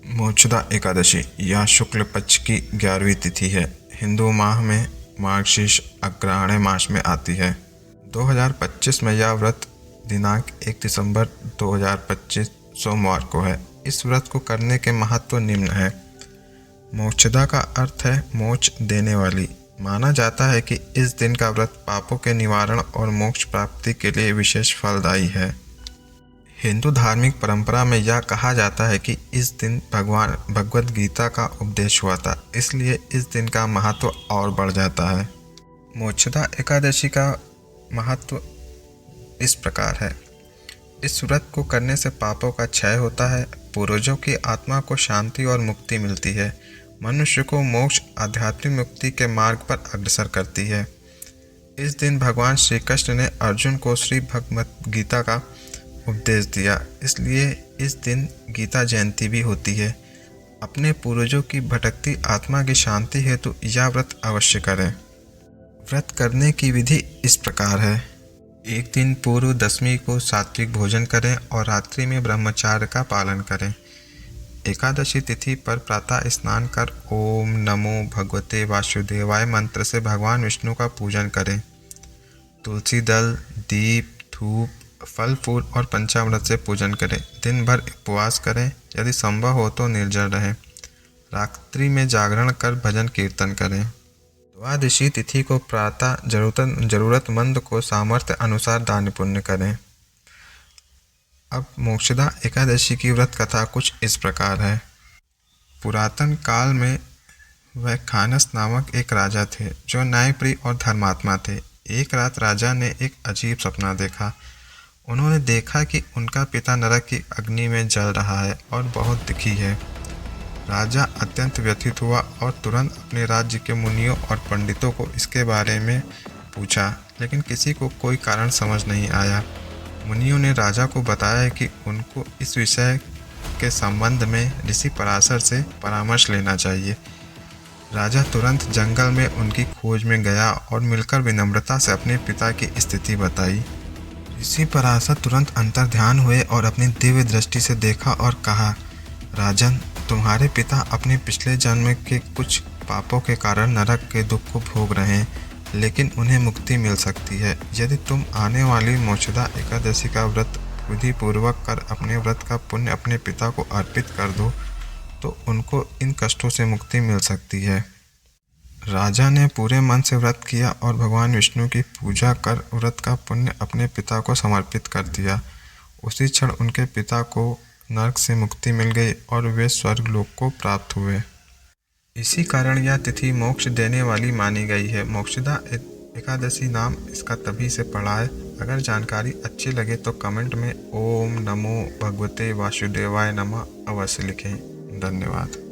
मोक्षदा एकादशी यह शुक्ल पक्ष की 11वीं तिथि है। हिंदू माह में मार्गशीर्ष अग्रहायण मास में आती है। 2025 में यह व्रत दिनांक 1 दिसंबर 2025 सोमवार को है। इस व्रत को करने के महत्व निम्न है। मोक्षदा का अर्थ है मोक्ष देने वाली। माना जाता है कि इस दिन का व्रत पापों के निवारण और मोक्ष प्राप्ति के लिए विशेष फलदायी है। हिंदू धार्मिक परंपरा में यह कहा जाता है कि इस दिन भगवान भगवद गीता का उपदेश हुआ था, इसलिए इस दिन का महत्व और बढ़ जाता है। मोक्षदा एकादशी का महत्व इस प्रकार है। इस व्रत को करने से पापों का क्षय होता है, पूर्वजों की आत्मा को शांति और मुक्ति मिलती है, मनुष्य को मोक्ष आध्यात्मिक मुक्ति के मार्ग पर अग्रसर करती है। इस दिन भगवान श्री कृष्ण ने अर्जुन को श्री भगवद गीता का उपदेश दिया, इसलिए इस दिन गीता जयंती भी होती है। अपने पूर्वजों की भटकती आत्मा की शांति हेतु यह व्रत अवश्य करें। व्रत करने की विधि इस प्रकार है। एक दिन पूर्व दशमी को सात्विक भोजन करें और रात्रि में ब्रह्मचार्य का पालन करें। एकादशी तिथि पर प्रातः स्नान कर ओम नमो भगवते वासुदेवाय मंत्र से भगवान विष्णु का पूजन करें। तुलसी दल, दीप, धूप, फल फूल और पंचामृत से पूजन करें। दिन भर उपवास करें, यदि संभव हो तो निर्जल रहें। रात्रि में जागरण कर भजन कीर्तन करें। द्वादशी तिथि को प्रातः जरूरतमंद को सामर्थ्य अनुसार दान पुण्य करें। अब मोक्षदा एकादशी की व्रत कथा कुछ इस प्रकार है। पुरातन काल में वैखानस नामक एक राजा थे जो न्यायप्रिय और धर्मात्मा थे। एक रात राजा ने एक अजीब सपना देखा। उन्होंने देखा कि उनका पिता नरक की अग्नि में जल रहा है और बहुत दुखी है। राजा अत्यंत व्यथित हुआ और तुरंत अपने राज्य के मुनियों और पंडितों को इसके बारे में पूछा, लेकिन किसी को कोई कारण समझ नहीं आया। मुनियों ने राजा को बताया कि उनको इस विषय के संबंध में ऋषि पराशर से परामर्श लेना चाहिए। राजा तुरंत जंगल में उनकी खोज में गया और मिलकर विनम्रता से अपने पिता की स्थिति बताई। ऋषि पराशर तुरंत अंतर ध्यान हुए और अपनी दिव्य दृष्टि से देखा और कहा, राजन, तुम्हारे पिता अपने पिछले जन्म के कुछ पापों के कारण नरक के दुख को भोग रहे हैं, लेकिन उन्हें मुक्ति मिल सकती है यदि तुम आने वाली मोक्षदा एकादशी का व्रत विधि पूर्वक कर अपने व्रत का पुण्य अपने पिता को अर्पित कर दो तो उनको इन कष्टों से मुक्ति मिल सकती है। राजा ने पूरे मन से व्रत किया और भगवान विष्णु की पूजा कर व्रत का पुण्य अपने पिता को समर्पित कर दिया। उसी क्षण उनके पिता को नरक से मुक्ति मिल गई और वे स्वर्ग लोक को प्राप्त हुए। इसी कारण यह तिथि मोक्ष देने वाली मानी गई है। मोक्षदा एकादशी नाम इसका तभी से पड़ा है। अगर जानकारी अच्छी लगे तो कमेंट में ओम नमो भगवते वासुदेवाय नमः अवश्य लिखें। धन्यवाद।